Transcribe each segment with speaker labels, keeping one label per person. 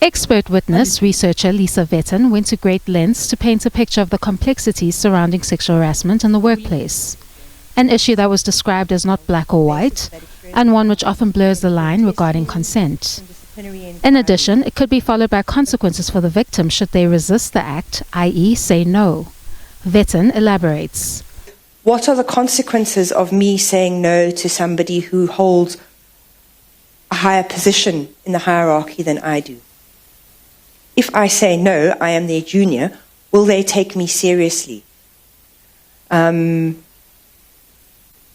Speaker 1: Expert witness, researcher Lisa Vetten went to great lengths to paint a picture of the complexities surrounding sexual harassment in the workplace, an issue that was described as not black or white, and one which often blurs the line regarding consent. In addition, it could be followed by consequences for the victim should they resist the act, i.e. say no. Vetten elaborates.
Speaker 2: What are the consequences of me saying no to somebody who holds a higher position in the hierarchy than I do? If I say no, I am their junior, will they take me seriously? And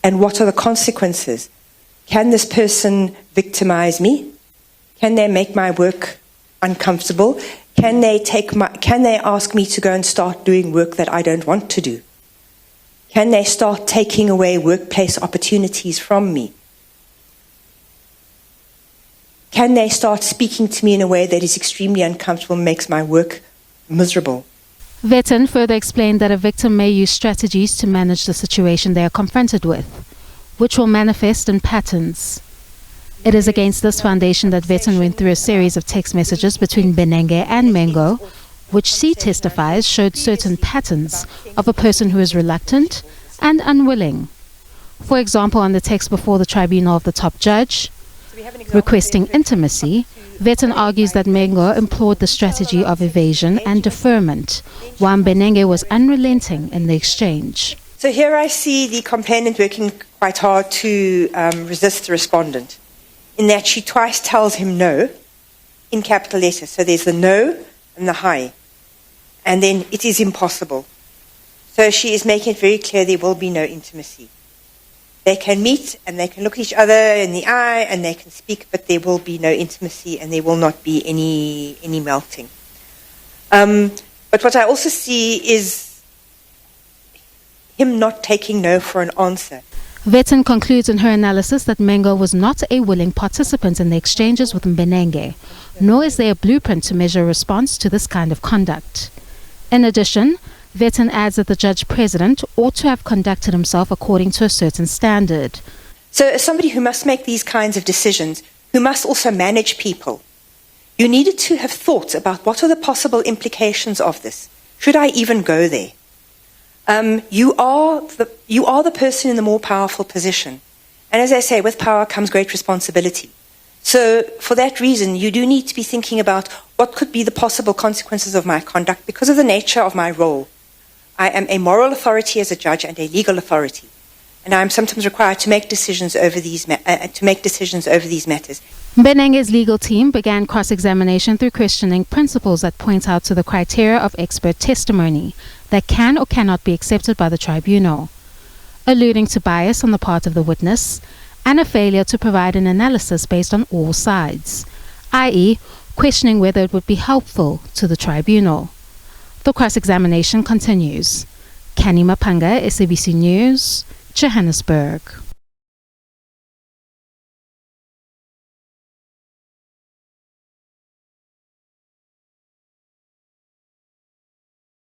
Speaker 2: what are the consequences? Can this person victimize me? Can they make my work uncomfortable? Can they ask me to go and start doing work that I don't want to do? Can they start taking away workplace opportunities from me? Can they start speaking to me in a way that is extremely uncomfortable and makes my work miserable?
Speaker 1: Vetten further explained that a victim may use strategies to manage the situation they are confronted with, which will manifest in patterns. It is against this foundation that Vetten went through a series of text messages between Mbenege and Mengo, which she testifies showed certain patterns of a person who is reluctant and unwilling. For example, on the text before the tribunal of the top judge, requesting intimacy, Vetten argues that Mengo employed the strategy of evasion and deferment, while Mbenege was unrelenting in the exchange.
Speaker 2: So here I see the complainant working quite hard to resist the respondent, in that she twice tells him no, in capital letters. So there's the no and the hi, and then it is impossible. So she is making it very clear there will be no intimacy. They can meet and they can look each other in the eye and they can speak, but there will be no intimacy and there will not be any melting. But what I also see is him not taking no for an answer.
Speaker 1: Vetten concludes in her analysis that Mengo was not a willing participant in the exchanges with Mbenege, nor is there a blueprint to measure a response to this kind of conduct. In addition, Vetten adds that the judge-president ought to have conducted himself according to a certain standard.
Speaker 2: So as somebody who must make these kinds of decisions, who must also manage people, you needed to have thought about what are the possible implications of this. Should I even go there? You are the person in the more powerful position. And as I say, with power comes great responsibility. So for that reason, you do need to be thinking about what could be the possible consequences of my conduct because of the nature of my role. I am a moral authority as a judge and a legal authority, and I am sometimes required to make decisions over these matters.
Speaker 1: Mbenege's legal team began cross-examination through questioning principles that point out to the criteria of expert testimony that can or cannot be accepted by the tribunal, alluding to bias on the part of the witness and a failure to provide an analysis based on all sides, i.e., questioning whether it would be helpful to the tribunal. The cross-examination continues. Canny, Maphanga, SABC News, Johannesburg.